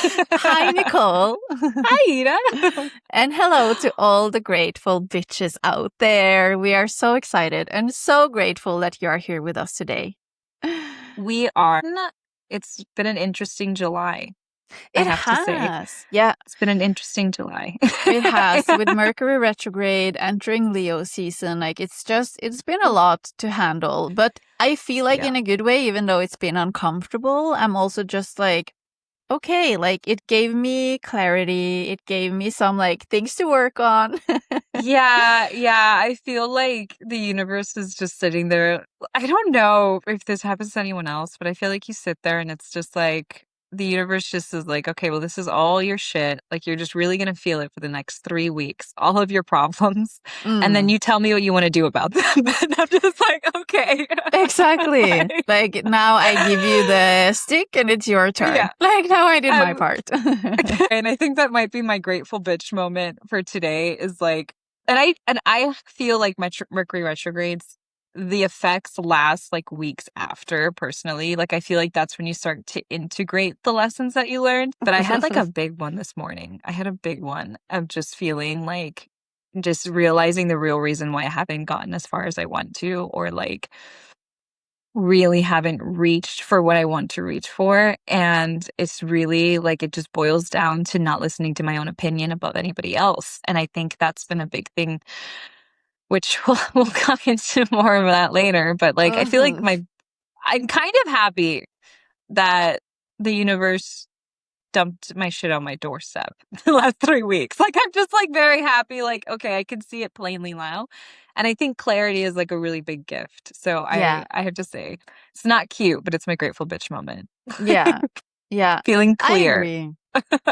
Hi, Nicole. Hi, Ida. And hello to all the grateful bitches out there. We are so excited and so grateful that you are here with us today. We are. It's been an interesting July, I It have to say. has. Yeah, It's been an interesting July. it has. With Mercury Retrograde entering Leo season, like it's been a lot to handle. But I feel like Yeah. in a good way, even though it's been uncomfortable, I'm also just like, okay, like it gave me clarity. It gave me some like things to work on. Yeah, I feel like the universe is just sitting there. I don't know if this happens to anyone else, but I feel like you sit there and it's just like the universe just is like, okay, well, this is all your shit. Like, you're just really going to feel it for the next 3 weeks, all of your problems. And then Mm. you tell me what you want to do about them. And I'm just like, okay. Exactly. Like now I give you the stick and it's your turn. Yeah. Like now I did my Um, part. And I think that might be my grateful bitch moment for today is like, and I feel like my Mercury retrogrades, the effects last like weeks after personally. Like, I feel like that's when you start to integrate the lessons that you learned. But I had like a big one this morning. I had a big one of just feeling like, just realizing the real reason why I haven't gotten as far as I want to, or like really haven't reached for what I want to reach for. And it's really like it just boils down to not listening to my own opinion above anybody else. And I think that's been a big thing, which we'll come into more of that later. But like, I feel like Mhm. I'm kind of happy that the universe dumped my shit on my doorstep the last 3 weeks. Like, I'm just like very happy. Like, okay, I can see it plainly now. And I think clarity is like a really big gift. So Yeah. I have to say, it's not cute, but it's my grateful bitch moment. Yeah. Yeah. Feeling I clear. agree.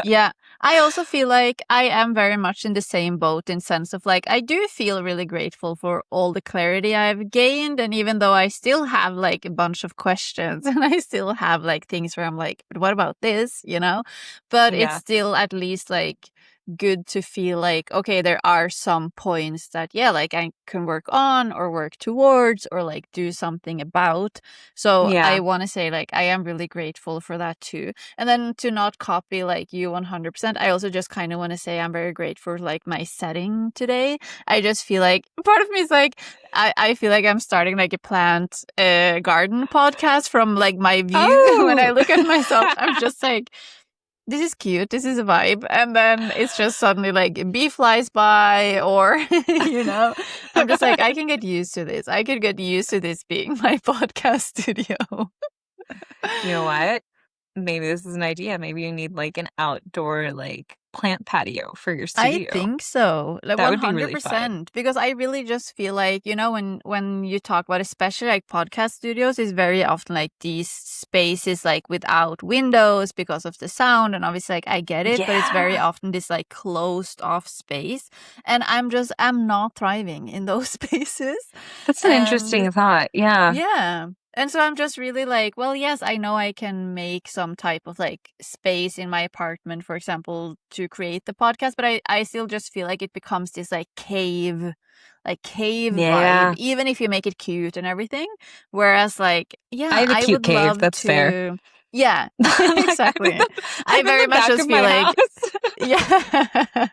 Yeah. I also feel like I am very much in the same boat in sense of like I do feel really grateful for all the clarity I've gained, and even though I still have like a bunch of questions and I still have like things where I'm like, but what about this, you know? But it's Yeah. still at least like good to feel like okay, there are some points that yeah, like I can work on or work towards or like do something about. So I Yeah. want to say like I am really grateful for that too. And then to not copy like you 100%, I also just kind of want to say I'm very grateful for like my setting today. I just feel like part of me is like, I feel like I'm starting like a plant garden podcast from like my view. When I Oh, look at myself, I'm just like, this is cute. This is a vibe. And then it's just suddenly like a bee flies by or, you know, I'm just like, I can get used to this. I could get used to this being my podcast studio. you know what? Maybe this is an idea. Maybe you need like an outdoor like plant patio for your I studio. think so. Like That would be really fun. 100%. Because I really just feel like, you know, when you talk about especially like podcast studios is very often like these spaces like without windows because of the sound. And obviously like I get it, but it's very Yeah. often this like closed off space. And I'm not thriving in those spaces. That's an And interesting thought. Yeah. yeah. And so I'm just really like, well, yes, I know I can make some type of like space in my apartment, for example, to create the podcast, but I still just feel like it becomes this like cave vibe, Yeah. even if you make it cute and everything. Whereas like, I yeah, have a I cute would cave. love That's fair. to, yeah, Like, exactly. I I'm in very the much back just of feel my like, house. yeah.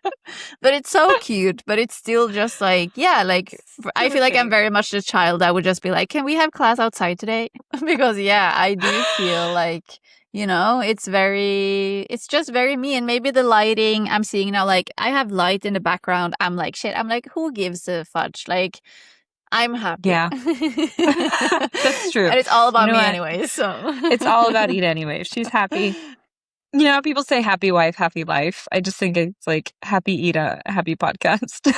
But it's so cute, but it's still just like, yeah, like I Still a feel like I'm cave. very much the child that would just be like, can we have class outside today? Because yeah, I do feel like, you know, it's just very me. And maybe the lighting I'm seeing now, like I have light in the background. I'm like, shit, I'm like, who gives a fudge? Like, I'm happy. Yeah, that's true. And it's all You about know me what? anyway, so. It's all about Ida anyway. If she's happy. You know, people say happy wife, happy life. I just think it's like happy Ida, happy podcast.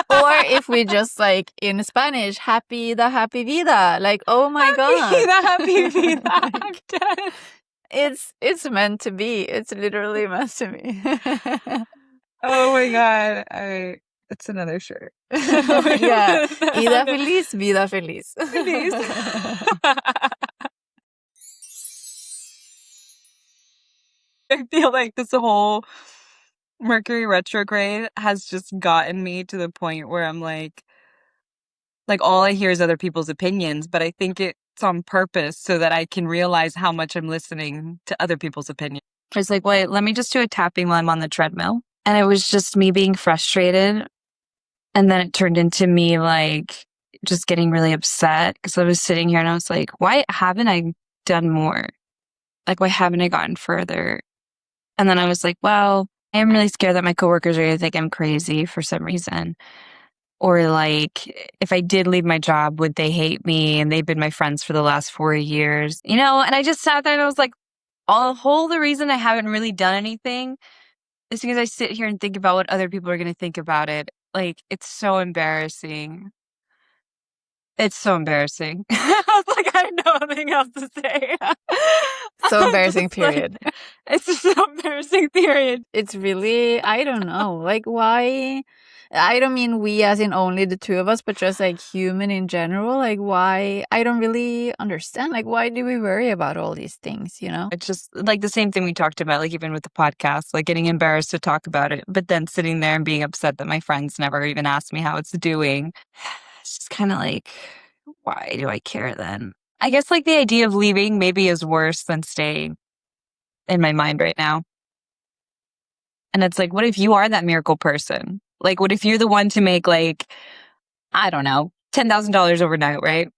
Or if we just like in Spanish, happy vida. Like, oh my Happy God. Ida, happy vida. I'm Like, dead. it's meant to be. It's literally meant to be. Oh my God. It's another shirt. Yeah. Ida feliz, vida feliz. Please. I feel like this whole Mercury retrograde has just gotten me to the point where I'm like all I hear is other people's opinions, but I think it's on purpose so that I can realize how much I'm listening to other people's opinions. I was like, wait, let me just do a tapping while I'm on the treadmill. And it was just me being frustrated. And then it turned into me like just getting really upset because I was sitting here and I was like, why haven't I done more? Like, why haven't I gotten further? And then I was like, well, I am really scared that my coworkers are going to think I'm crazy for some reason. Or like, if I did leave my job, would they hate me? And they've been my friends for the last 4 years, you know? And I just sat there and I was like, the reason I haven't really done anything is because I sit here and think about what other people are going to think about it. Like, it's so embarrassing. It's so embarrassing. I was like, I have nothing else to say. So embarrassing, Just like, period. it's just so embarrassing, period. It's really, I don't know, like why, I don't mean we as in only the two of us, but just like human in general, like why, I don't really understand, like why do we worry about all these things, you know? It's just like the same thing we talked about, like even with the podcast, like getting embarrassed to talk about it, but then sitting there and being upset that my friends never even asked me how it's doing. It's just kind of like, why do I care then? I guess like the idea of leaving maybe is worse than staying in my mind right now. And it's like, what if you are that miracle person? Like, what if you're the one to make like, I don't know, $10,000 overnight, right?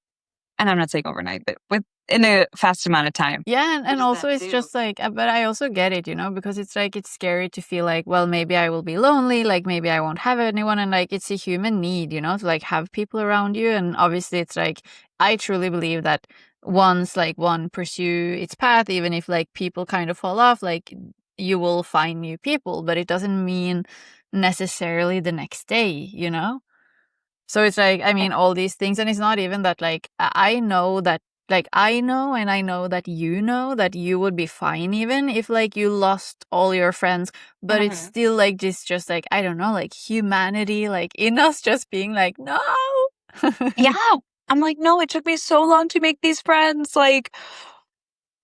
And I'm not saying overnight, but in a fast amount of time. Yeah, and Does also that it's do? just like, but I also get it, you know, because it's like it's scary to feel like, well, maybe I will be lonely, like maybe I won't have anyone, and like it's a human need, you know, to like have people around you. And obviously it's like I truly believe that once like one pursue its path, even if like people kind of fall off, like you will find new people, but it doesn't mean necessarily the next day, you know? So it's like, I mean, all these things, and it's not even that like I know that like I know and I know that you would be fine even if like you lost all your friends, but it's Mhm. still like this just like I don't know, like humanity like in us just being like, no. Yeah. I'm like, no, it took me so long to make these friends. Like,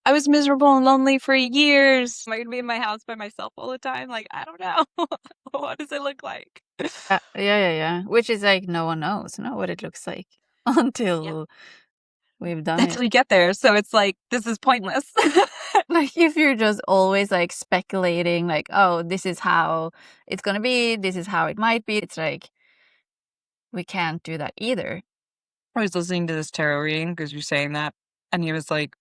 I was miserable and lonely for years. Am I gonna be in my house by myself all the time? Like, I don't know. What does it look like? Yeah. Which is like no one knows, what it looks like Yeah. until we've done it. Until we get there. So it's like, this is pointless. Like if you're just always like speculating like, oh, this is how it's gonna be, this is how it might be, it's like we can't do that either. I was listening to this tarot reading because you're saying that. And he was like,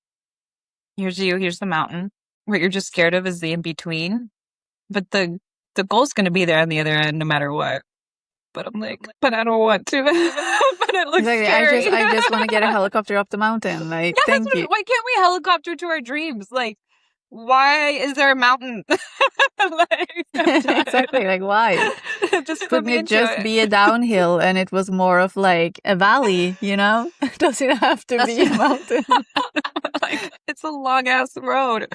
here's you, here's the mountain. What you're just scared of is the in between. But the goal's gonna be there on the other end no matter what. But I'm like, but I don't want to. But it looks Exactly. scary. I just want to get a helicopter up the mountain. Like, Yeah, thank you. why can't we helicopter to our dreams? Like, why is there a mountain? Like, Exactly. Like, why? just put Couldn't me it into just it. be a downhill and it was more of like a valley, you know? Does it have to That's be a mountain? like it's a long ass road.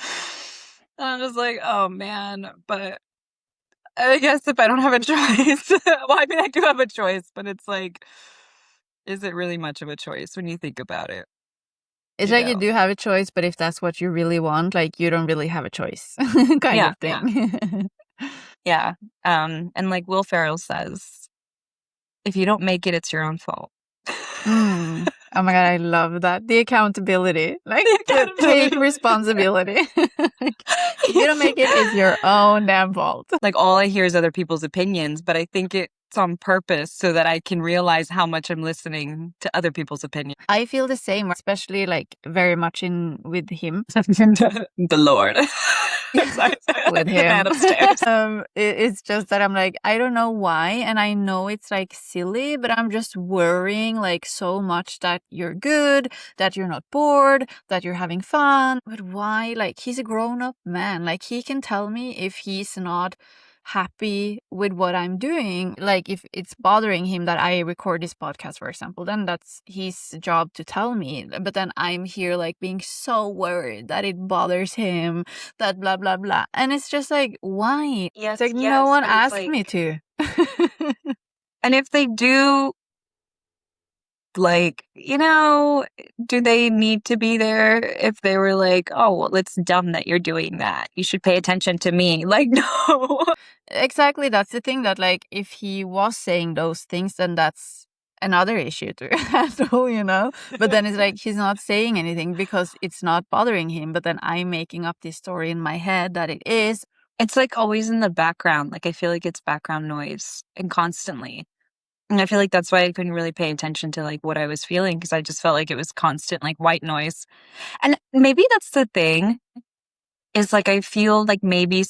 And I'm just like, oh man. But I guess if I don't have a choice, well, I mean, I do have a choice, but it's like, is it really much of a choice when you think about it? It's You like you know? do have a choice, but if that's what you really want, like you don't really have a choice kind Yeah, of thing. yeah. And like Will Ferrell says, if you don't make it, it's your own fault. Mm. Oh my God, I love that. The accountability, like the take responsibility. Like, if you don't make it, it's your own damn fault. Like all I hear is other people's opinions, but I think it's on purpose so that I can realize how much I'm listening to other people's opinions. I feel the same, especially like very much in with him. The Lord. Sorry, With the man him. upstairs. It's just that I'm like, I don't know why, and I know it's like silly, but I'm just worrying like so much that you're good, that you're not bored, that you're having fun. But why? Like he's a grown-up man. Like he can tell me if he's not happy with what I'm doing. Like if it's bothering him that I record this podcast, for example, then that's his job to tell me. But then I'm here like being so worried that it bothers him, that blah blah blah. And it's just like, why? Yes, It's like no yes, one but it's asked me like, to. and if they do, like, you know, do they need to be there if they were like, oh, well, it's dumb that you're doing that. You should pay attention to me. Like, no. Exactly, that's the thing, that like if he was saying those things, then that's another issue to handle, you know? But then it's like he's not saying anything because it's not bothering him. But then I'm making up this story in my head that it is. It's like always in the background. Like I feel like it's background noise and constantly. And I feel like that's why I couldn't really pay attention to like what I was feeling because I just felt like it was constant like white noise. And maybe that's the thing is like I feel like maybe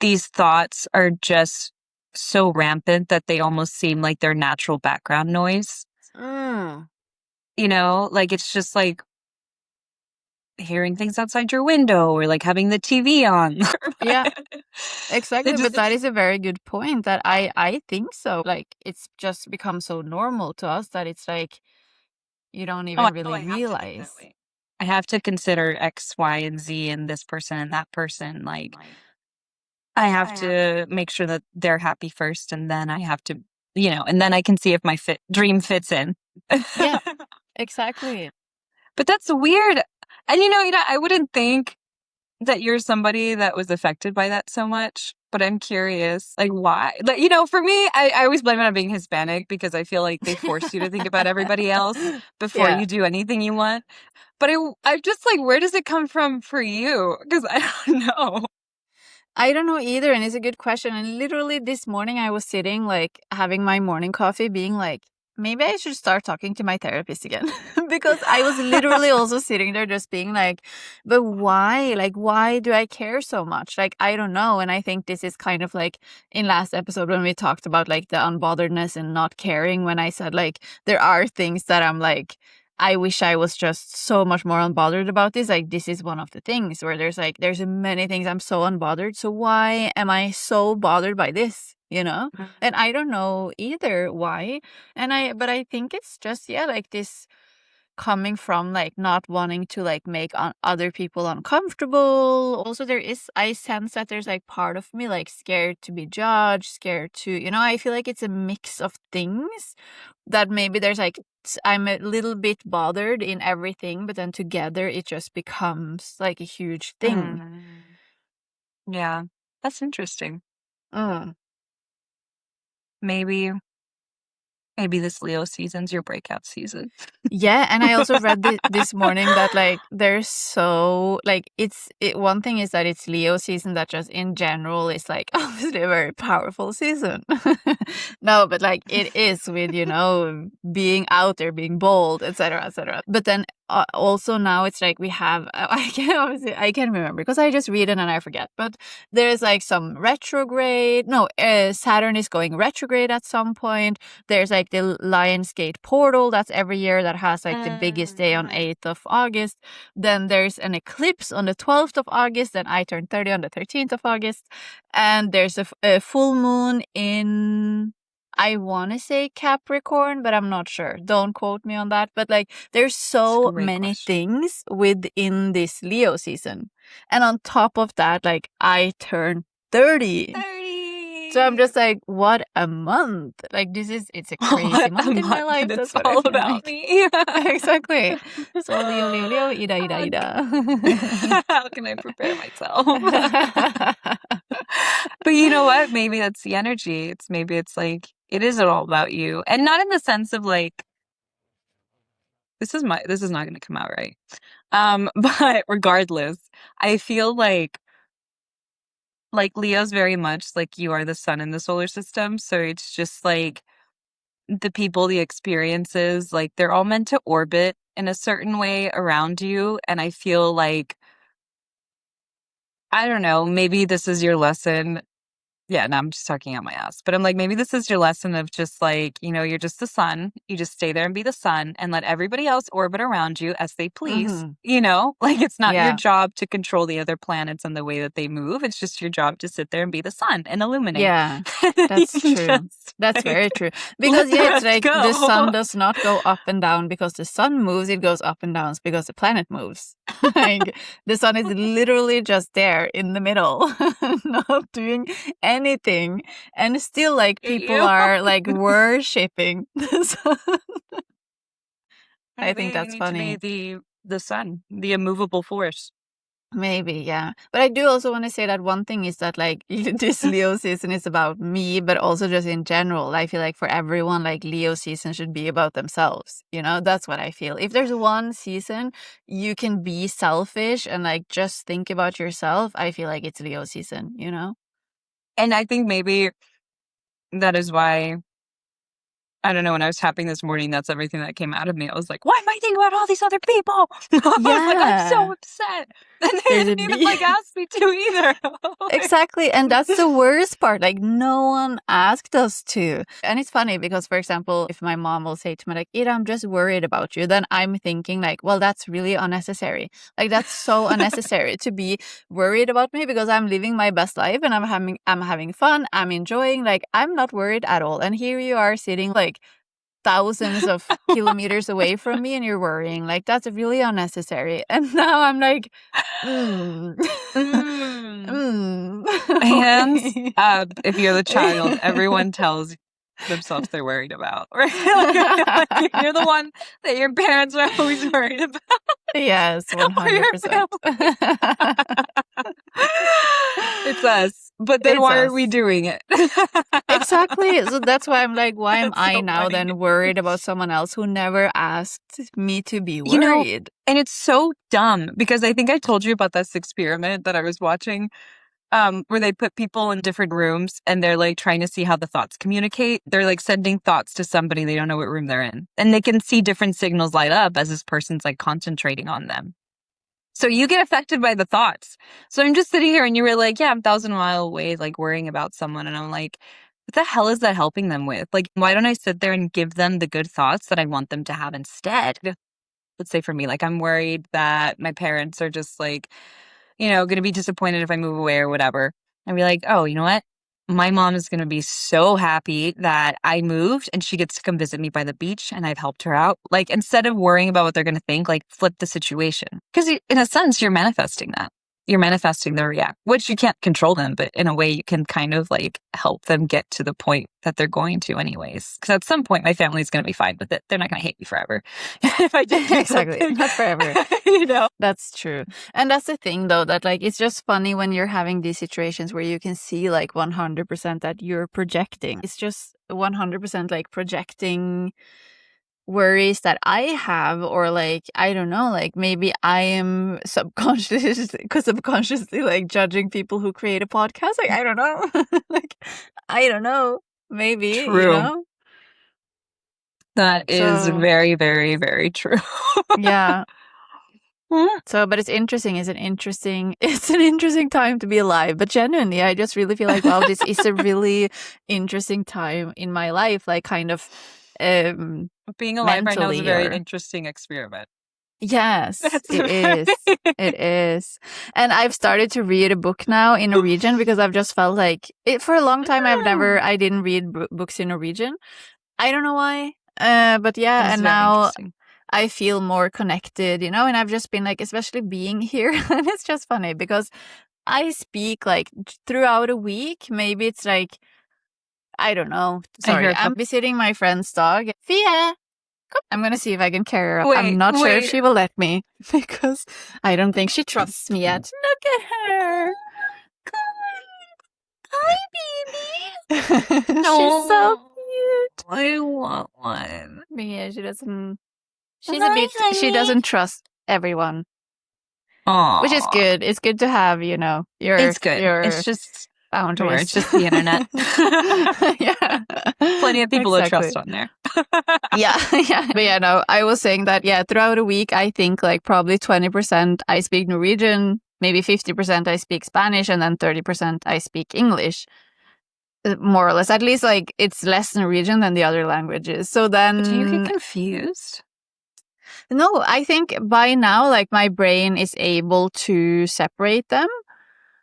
these thoughts are just so rampant that they almost seem like they're natural background noise. Mm. You know, like it's just like hearing things outside your window or like having the TV on. Yeah, It exactly. just But that is a very good point that I think so. Like it's just become so normal to us that it's like you don't oh, even I know really I have to think that realize. way. I have to consider X, Y, and Z and this person and that person. Like I have to make sure that they're happy first and then I have to, you know, and then I can see if my dream fits in. Yeah, exactly. But that's weird. And you know, I wouldn't think that you're somebody that was affected by that so much, but I'm curious, like why? Like, you know, for me, I always blame it on being Hispanic because I feel like they force you to think about everybody else before Yeah. you do anything you want. But I'm just like, where does it come from for you? Because I don't know. I don't know either, and it's a good question. And literally this morning I was sitting like having my morning coffee being like, maybe I should start talking to my therapist again. Because I was literally also sitting there just being like, but why? Like why do I care so much? Like I don't know. And I think this is kind of like in last episode when we talked about like the unbotheredness and not caring, when I said like there are things that I'm like I wish I was just so much more unbothered about this. Like, this is one of the things where there's many things I'm so unbothered. So why am I so bothered by this? You know? And I don't know either why. But I think it's just, yeah, like this coming from like not wanting to like make other people uncomfortable. Also, I sense that there's like part of me like scared to be judged, scared to, I feel like it's a mix of things that maybe there's like I'm a little bit bothered in everything, but then together it just becomes like a huge thing. Mm. Yeah, that's interesting. Mm. Maybe, maybe this Leo season's your breakout season. Yeah, and I also read this morning that like there's so like one thing is that it's Leo season that just in general is like obviously a very powerful season. No, but like it is with being out there, being bold, etc., etc. But then also now it's like we have I can't remember because I just read it and I forget. But there's like some retrograde. No, Saturn is going retrograde at some point. There's like the Lionsgate portal that's every year that has like the biggest day on 8th of August. Then there's an eclipse on the 12th of August. Then I turn 30 on the 13th of August. And there's a full moon in, I want to say Capricorn, but I'm not sure. Don't quote me on that. But like there's It's a so great many question. things within this Leo season. And on top of that, like I turn 30. 30. So I'm just like, what a month. Like it's a crazy What a month in my month, life. and That's it's what I all feel about like. me. Exactly. So Leo, Leo, Leo, Ida, Ida, How Ida. how can I prepare myself? But you know what? Maybe that's the energy. Maybe it's like it is all about you. And not in the sense of like this is not gonna come out right. But regardless, I feel like Leo's very much like you are the sun in the solar system. So it's just like the people, the experiences, like they're all meant to orbit in a certain way around you. And I feel like, I don't know, maybe this is your lesson. Yeah, no, I'm just talking out my ass. But I'm like, maybe this is your lesson of just like, you're just the sun. You just stay there and be the sun and let everybody else orbit around you as they please. Hmm. Like it's not your Yeah. job to control the other planets and the way that they move. It's just your job to sit there and be the sun and illuminate. Yeah. You That's can true. just That's like very true. let Because the yeah, it's rest like the go. sun does not go up and down because the sun moves, it goes up and down because the planet moves. Like the sun is literally just there in the middle, not doing anything. And still like people You. are like worshipping the sun. I Maybe think you that's need to be funny. the sun, the immovable force. Maybe, yeah. But I do also want to say that one thing is that like this Leo season is about me, but also just in general. I feel like for everyone, like Leo season should be about themselves. You know, that's what I feel. If there's one season you can be selfish and like just think about yourself, I feel like it's Leo season, you know? And I think maybe that is why, I don't know, when I was tapping this morning, that's everything that came out of me. I was like, why am I thinking about all these other people? I was like, I'm so Yeah. upset. And they There's a didn't even like ask me to either. Exactly. And that's the worst part. Like, no one asked us to. And it's funny because, for example, if my mom will say to me, like, Ida, I'm just worried about you, then I'm thinking, like, well, that's really unnecessary. Like, that's so unnecessary to be worried about me because I'm living my best life and I'm having fun. I'm enjoying, like, I'm not worried at all. And here you are sitting, like, thousands of kilometers away from me and you're worrying. Like, that's really unnecessary. And now I'm like, mm. Hands Okay. up if you're the child everyone tells themselves they're worried about. Right? Like, you're the one that your parents are always worried about. Yes, Or your 100%. It's us. But then It's why are we us. doing it? Exactly. So that's why I'm like, why am That's I so now funny. then worried about someone else who never asked me to be You know, worried? and it's so dumb because I think I told you about this experiment that I was watching, where they put people in different rooms and they're like trying to see how the thoughts communicate. They're like sending thoughts to somebody, they don't know what room they're in. And they can see different signals light up as this person's like concentrating on them. So you get affected by the thoughts. So I'm just sitting here and you were like, yeah, I'm 1,000 miles away, like worrying about someone. And I'm like, what the hell is that helping them with? Like, why don't I sit there and give them the good thoughts that I want them to have instead? Let's say for me, like, I'm worried that my parents are just like, going to be disappointed if I move away or whatever. I'd be like, oh, you know what? My mom is going to be so happy that I moved and she gets to come visit me by the beach and I've helped her out. Like, instead of worrying about what they're going to think, like, flip the situation. Because in a sense, you're manifesting that. You're manifesting their react, which you can't control them, but in a way you can kind of like help them get to the point that they're going to anyways. Because at some point my family's going to be fine with it. They're not going to hate me forever if I just do Exactly. something. Not forever. You know? That's true. And that's the thing though, that like it's just funny when you're having these situations where you can see like 100% that you're projecting. It's just 100% like projecting worries that I have, or like I don't know, like maybe I am subconsciously like judging people who create a podcast. Like I don't know. Like I don't know. Maybe, you True. know? That is So very, very, very true. yeah. Mm. So, but it's interesting. It's an interesting time to be alive. But genuinely, I just really feel like, wow, this is a really interesting time in my life. Like, kind of, Being alive right now is a mentally, very or interesting experiment. yes, That's it is. very It is. And I've started to read a book now in Norwegian because I've just felt like it for a long time. I didn't read books in Norwegian. I don't know why. But yeah, That's and very now interesting. I feel more connected, you know, and I've just been like, especially being here. And it's just funny because I speak like throughout a week. Maybe it's like, I don't know. I hear Sorry, a I'm couple. visiting my friend's dog. Fia, come. I'm going to see if I can carry her up. I'm Wait, not sure if wait. she will let me because I don't think she trusts me yet. Look at her. Hi, baby. She's so No, cute. I want one. But yeah, Hi, she honey. doesn't trust everyone. Which is Aw, good. It's good to have, you know, it's good. It's your just, don't worry, it's boundaries. just the internet. Yeah. Plenty of people to Exactly. trust on there. Yeah, yeah. But yeah, no, I was saying that, yeah, throughout a week, I think like probably 20% I speak Norwegian, maybe 50% I speak Spanish, and then 30% I speak English. More or less. At least like it's less Norwegian than the other languages. So But do you get then, confused? no, I think by now, like my brain is able to separate them.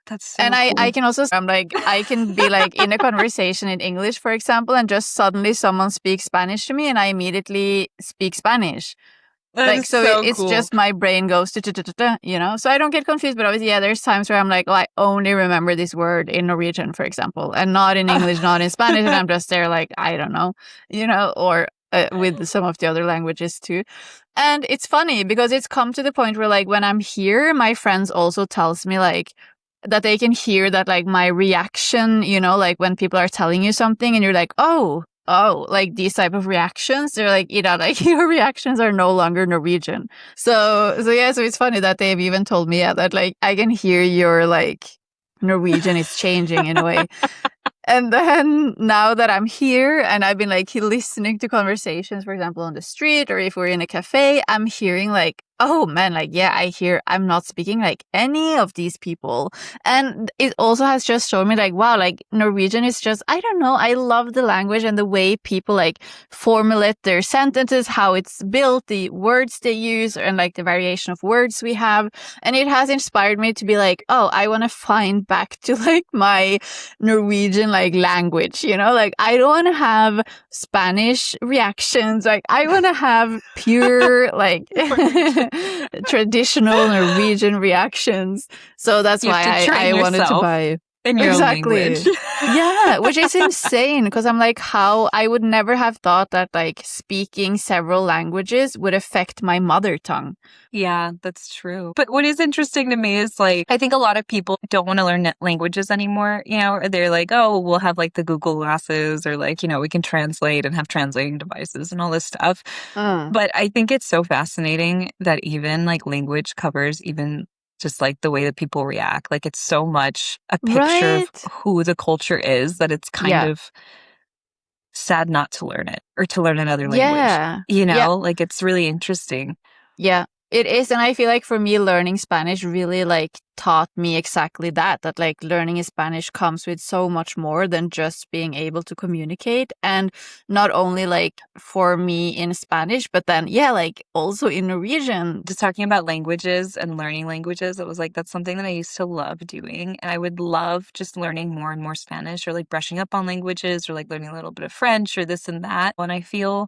That's so And I cool. can also, I'm like, I can be like in a conversation in English, for example, and just suddenly someone speaks Spanish to me and I immediately speak Spanish. That Like, is so so it's cool. just my brain goes to, you know? So I don't get confused, but obviously, yeah, there's times where I'm like, oh, I only remember this word in Norwegian, for example, and not in English, not in Spanish. And I'm just there like, I don't know, you know, or with some of the other languages too. And it's funny because it's come to the point where like when I'm here, my friends also tells me like that they can hear that like my reaction, you know, like when people are telling you something and you're like, oh, like these type of reactions, they're like, like your reactions are no longer Norwegian. So yeah, so it's funny that they've even told me that like I can hear your like Norwegian is changing in a way. And then now that I'm here and I've been like listening to conversations, for example, on the street or if we're in a cafe, I'm hearing like, oh man, like, yeah, I hear I'm not speaking like any of these people. And it also has just shown me like, wow, like Norwegian is just, I don't know, I love the language and the way people like formulate their sentences, how it's built, the words they use, and like the variation of words we have. And it has inspired me to be like, oh, I want to find back to like my Norwegian like language, you know, like I don't want to have Spanish reactions. Like I want to have pure like traditional Norwegian reactions. So that's You have why to I train wanted to yourself buy. in your own language. Exactly. Yeah, which is insane because I'm like, how I would never have thought that like speaking several languages would affect my mother tongue. Yeah, that's true. But what is interesting to me is like, I think a lot of people don't want to learn languages anymore, you know, or they're like, oh, we'll have like the Google glasses or like, you know, we can translate and have translating devices and all this stuff. But I think it's so fascinating that even like language covers even just like the way that people react. Like it's so much a picture of Right? who the culture is that it's kind Yeah. of sad not to learn it or to learn another language. Yeah. You Yeah. know, like it's really interesting. Yeah, it is. And I feel like for me, learning Spanish really like taught me exactly that like learning Spanish comes with so much more than just being able to communicate. And not only like for me in Spanish, but then, yeah, like also in Norwegian. Just talking about languages and learning languages, it was like that's something that I used to love doing. And I would love just learning more and more Spanish or like brushing up on languages or like learning a little bit of French or this and that. And I feel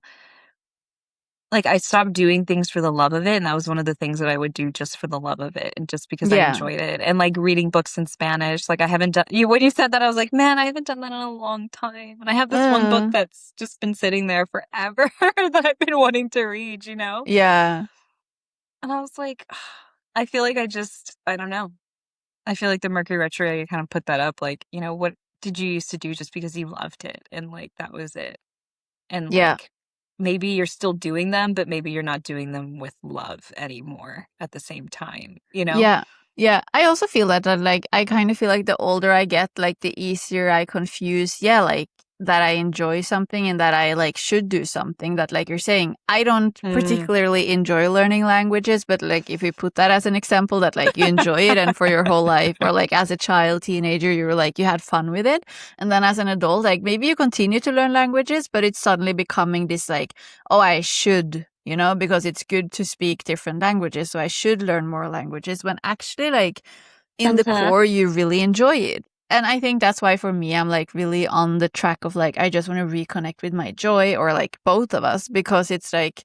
like I stopped doing things for the love of it, and that was one of the things that I would do just for the love of it and just because I Yeah. enjoyed it. And like reading books in Spanish, like I haven't done you when you said that, I was like, man, I haven't done that in a long time. And I have this one book that's just been sitting there forever that I've been wanting to read, you know? Yeah. And I was like, I feel like I don't know. I feel like the Mercury Retrograde kind of put that up, like, you know, what did you used to do just because you loved it? And like that was it. And Yeah. like maybe you're still doing them, but maybe you're not doing them with love anymore at the same time, you know? Yeah. Yeah. I also feel that like I kind of feel like the older I get, like the easier I confuse, yeah, like that I enjoy something and that I like should do something that like you're saying. I don't particularly enjoy learning languages, but like if we put that as an example that like you enjoy it and for your whole life or like as a child, teenager, you were like you had fun with it. And then as an adult, like maybe you continue to learn languages, but it's suddenly becoming this like, oh, I should, you know, because it's good to speak different languages. So I should learn more languages when actually, like, in the core, you really enjoy it. And I think that's why for me, I'm like really on the track of like, I just want to reconnect with my joy or like both of us because it's like,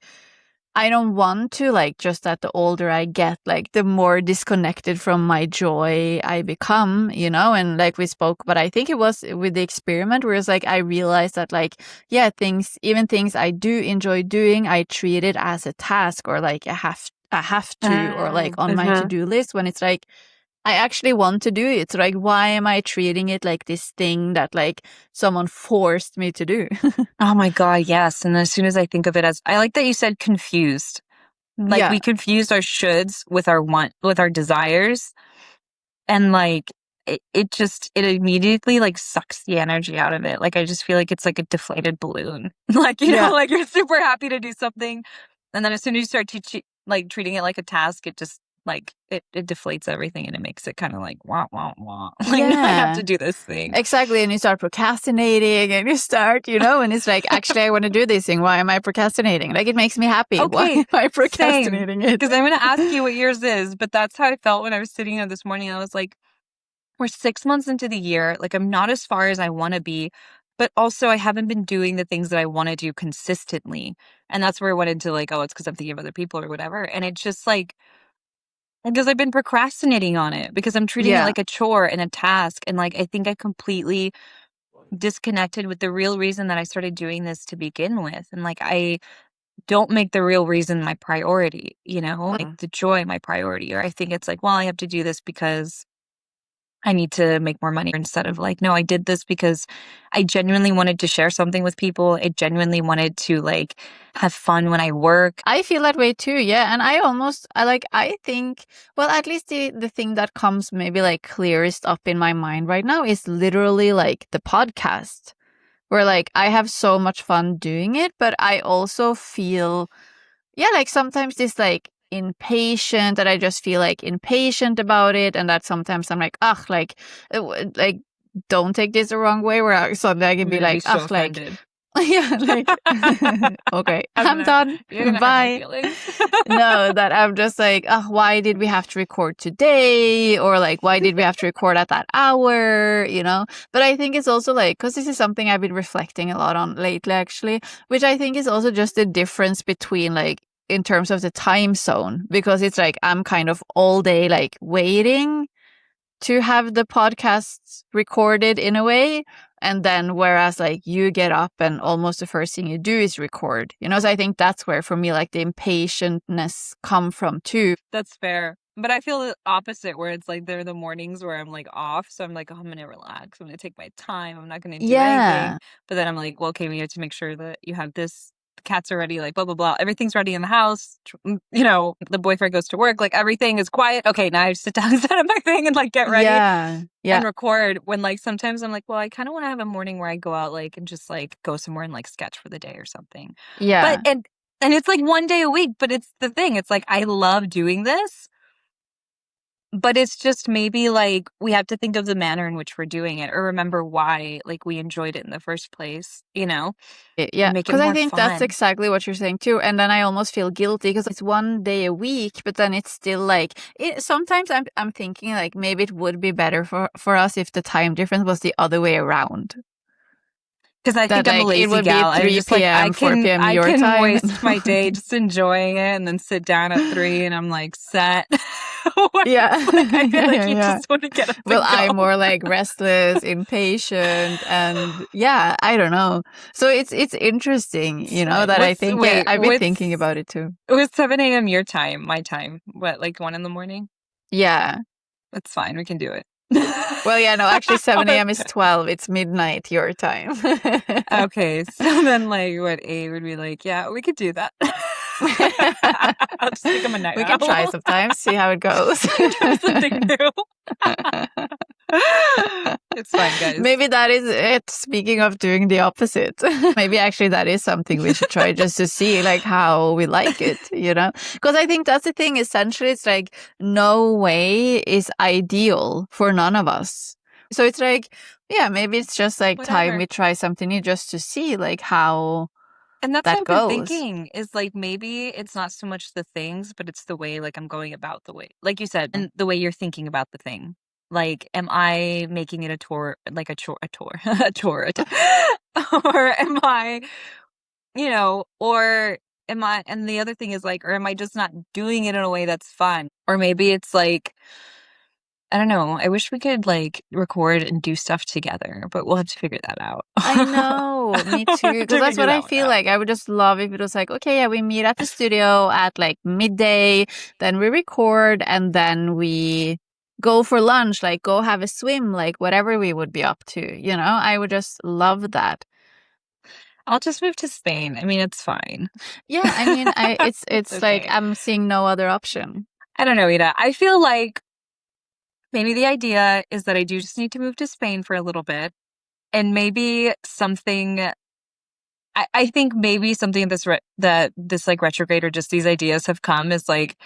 I don't want to like just that the older I get, like the more disconnected from my joy I become, you know, and like we spoke, but I think it was with the experiment where it's like I realized that like, yeah, even things I do enjoy doing, I treat it as a task or like I have to or like on my to-do list when it's like I actually want to do it. So like why am I treating it like this thing that like someone forced me to do? Oh my God, yes. And as soon as I think of it as, I like that you said confused. Like Yeah. we confused our shoulds with with our desires. And like, it immediately like sucks the energy out of it. Like, I just feel like it's like a deflated balloon. Like, you know, Yeah. like you're super happy to do something. And then as soon as you start like treating it like a task, it just like, it deflates everything and it makes it kind of like, wah, wah, wah. Like, now I have Yeah. to do this thing. Exactly. And you start procrastinating and you start, you know, and it's like, actually, I want to do this thing. Why am I procrastinating? Like, it makes me happy. Why Okay, am I same. procrastinating it? Because I'm going to ask you what yours is, but that's how I felt when I was sitting here this morning. I was like, we're 6 months into the year. Like, I'm not as far as I want to be, but also I haven't been doing the things that I want to do consistently. And that's where I went into like, oh, it's because I'm thinking of other people or whatever. And it's just like, because I've been procrastinating on it because I'm treating it Yeah. like a chore and a task. And like, I think I completely disconnected with the real reason that I started doing this to begin with. And like, don't make the real reason my priority, like the joy my priority. Or I think it's like, well, I have to do this because I need to make more money, instead of like, no, I did this because I genuinely wanted to share something with people. I genuinely wanted to like have fun when I work. I feel that way too, yeah. And I think, well, at least the thing that comes maybe like clearest up in my mind right now is literally like the podcast, where like I have so much fun doing it, but I also feel, yeah, like sometimes this like impatient, that I just feel like impatient about it, and that sometimes I'm like, ugh, like don't take this the wrong way, where suddenly I can I'm be gonna be like, so ugh, like, offended. yeah, like, okay, I'm done, You're gonna hurt my bye. feelings. No, that I'm just like, oh, why did we have to record today? Or like, why did we have to record at that hour? But I think it's also like, because this is something I've been reflecting a lot on lately, actually, which I think is also just the difference between like, in terms of the time zone, because it's like, I'm kind of all day like waiting to have the podcasts recorded in a way. And then whereas like you get up and almost the first thing you do is record, so I think that's where for me like the impatientness come from too. That's fair. But I feel the opposite, where it's like there are the mornings where I'm like off. So I'm like, oh, I'm going to relax. I'm going to take my time. I'm not going to do anything. Yeah. But then I'm like, well, okay, we have to make sure that you have this. The cats are ready, like blah, blah, blah. Everything's ready in the house. The boyfriend goes to work. Like everything is quiet. Okay, now I sit down, set up my thing and like get ready Yeah. and record. When like sometimes I'm like, well, I kind of want to have a morning where I go out like and just like go somewhere and like sketch for the day or something. But, Yeah. and it's like one day a week, but it's the thing. It's like, I love doing this. But it's just maybe like we have to think of the manner in which we're doing it, or remember why like we enjoyed it in the first place, and Yeah, make it because I more think that's fun. exactly what you're saying too. And then I almost feel guilty because it's one day a week, but then it's still like sometimes I'm thinking like maybe it would be better for us if the time difference was the other way around. Because I That think I'm a like it lazy would be gal. I'm just like, 3 p.m., 4 p.m. I your can time. waste my day just enjoying it and then sit down at 3 and I'm like set. Yeah. Like I feel like you Yeah. just want to get up Well, and I'm go. more like restless, impatient, and yeah, I don't know. So it's interesting, It's fine. that I think, yeah, I've been thinking What's about it too. it was 7 a.m. your time, my time. What, like 1 in the morning? Yeah. That's fine. We can do it. Well, yeah, no, actually 7 a.m. is 12. It's midnight your time. Okay, so then like what, 8 would be like, yeah, we could do that. I'll just think I'm a night We can try owl. sometimes, see how it goes. Try something new. It's fine, guys. Maybe that is it. Speaking of doing the opposite, maybe actually that is something we should try just to see like how we like it, Because I think that's the thing. Essentially, it's like no way is ideal for none of us. So it's like, yeah, maybe it's just like time Whatever. we try something new just to see like how And that's what that I've been goes. thinking, is like maybe it's not so much the things, but it's the way like I'm going about the way, like you said, and the way you're thinking about the thing. Like, am I making it a chore, like a chore, a chore, or am I, or am I, and the other thing is like, or am I just not doing it in a way that's fun? Or maybe it's like, I don't know. I wish we could like record and do stuff together, but we'll have to figure that out. I know, me We'll too. have Because to that's figure what I that one feel out. like. I would just love if it was like, okay, yeah, we meet at the studio at like midday, then we record, and then we go for lunch, like go have a swim, like whatever we would be up to. I would just love that. I'll just move to Spain. I mean, it's fine. Yeah, I mean, it's It's it's like okay. I'm seeing no other option. I don't know, Ida. I feel like maybe the idea is that I do just need to move to Spain for a little bit. And maybe something, I think maybe something that this like retrograde or just these ideas have come is like,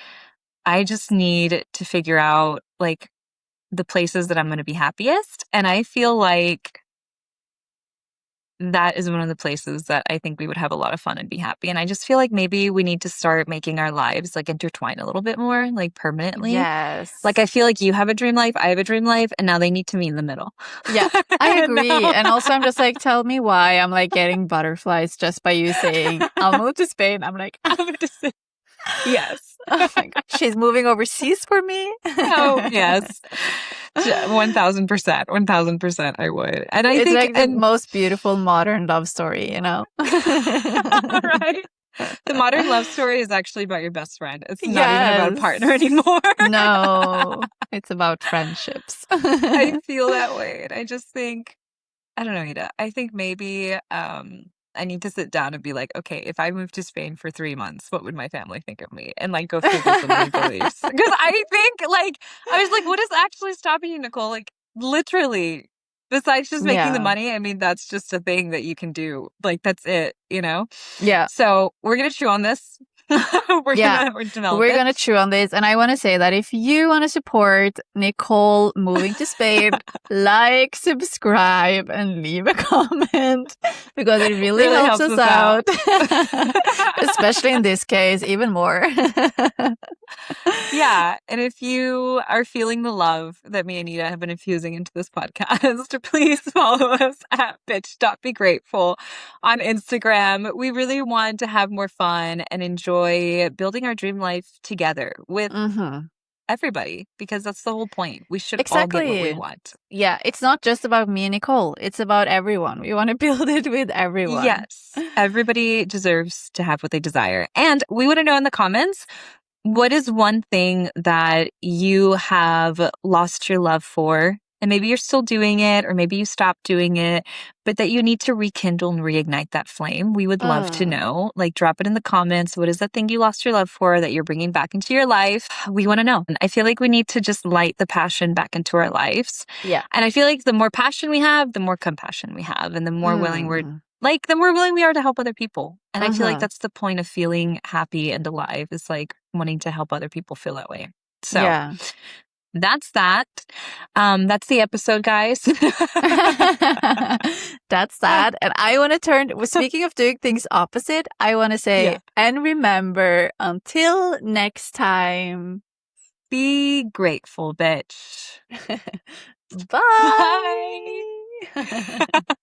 I just need to figure out like the places that I'm going to be happiest. And I feel like that is one of the places that I think we would have a lot of fun and be happy. And I just feel like maybe we need to start making our lives like intertwine a little bit more, like permanently. Like Yes. I feel like you have a dream life, I have a dream life, and now they need to meet in the middle. Yeah, I And agree. now And also, I'm just like, tell me why I'm like getting butterflies just by you saying, I'll move to Spain. I'm like, I'm going to say yes. oh my God, she's moving overseas for me. Oh, yes. 1000%. 1000% I would. And I It's think, like the and most beautiful modern love story, right. The modern love story is actually about your best friend. It's not even about a partner Yes. anymore. No, it's about friendships. I feel that way. And I just think, I don't know, Ida. I think maybe I need to sit down and be like, okay, if I moved to Spain for 3 months, what would my family think of me? And like go through those limiting beliefs. Because I think like I was like, what is actually stopping you, Nicole? Like literally, besides just making the Yeah. money, I mean, that's just a thing that you can do. Like that's it, you know? Yeah. So we're gonna chew on this. Yeah. We're develop We're it. gonna chew on this. And I want to say that if you want to support Nicole moving to Spain, like, subscribe, and leave a comment because it really Really helps helps us us out. out. Especially in this case, even more. Yeah, and if you are feeling the love that me and Anita have been infusing into this podcast, please follow us at bitch.begrateful on Instagram. We really want to have more fun and enjoy building our dream life together with Mm-hmm. everybody because that's the whole point. We should all get what we Exactly. want. Yeah, it's not just about me and Nicole. It's about everyone. We want to build it with everyone. Yes, everybody deserves to have what they desire. And we want to know in the comments, what is one thing that you have lost your love for? And maybe you're still doing it, or maybe you stopped doing it, but that you need to rekindle and reignite that flame. We would love to Mm, know. Like, drop it in the comments. What is that thing you lost your love for that you're bringing back into your life? We want to know. And I feel like we need to just light the passion back into our lives. yeah. And I feel like the more passion we have, the more compassion we have, and the more willing we're Mm, like, the more willing we are to help other people. And I feel like mm-hmm. that's the point of feeling happy and alive is like wanting to help other people feel that way. So Yeah. that's that. That's the episode, guys. That's sad. And I want to turn, speaking of doing things opposite, I want to say, Yeah. and remember, until next time, Be grateful, bitch. bye. Bye.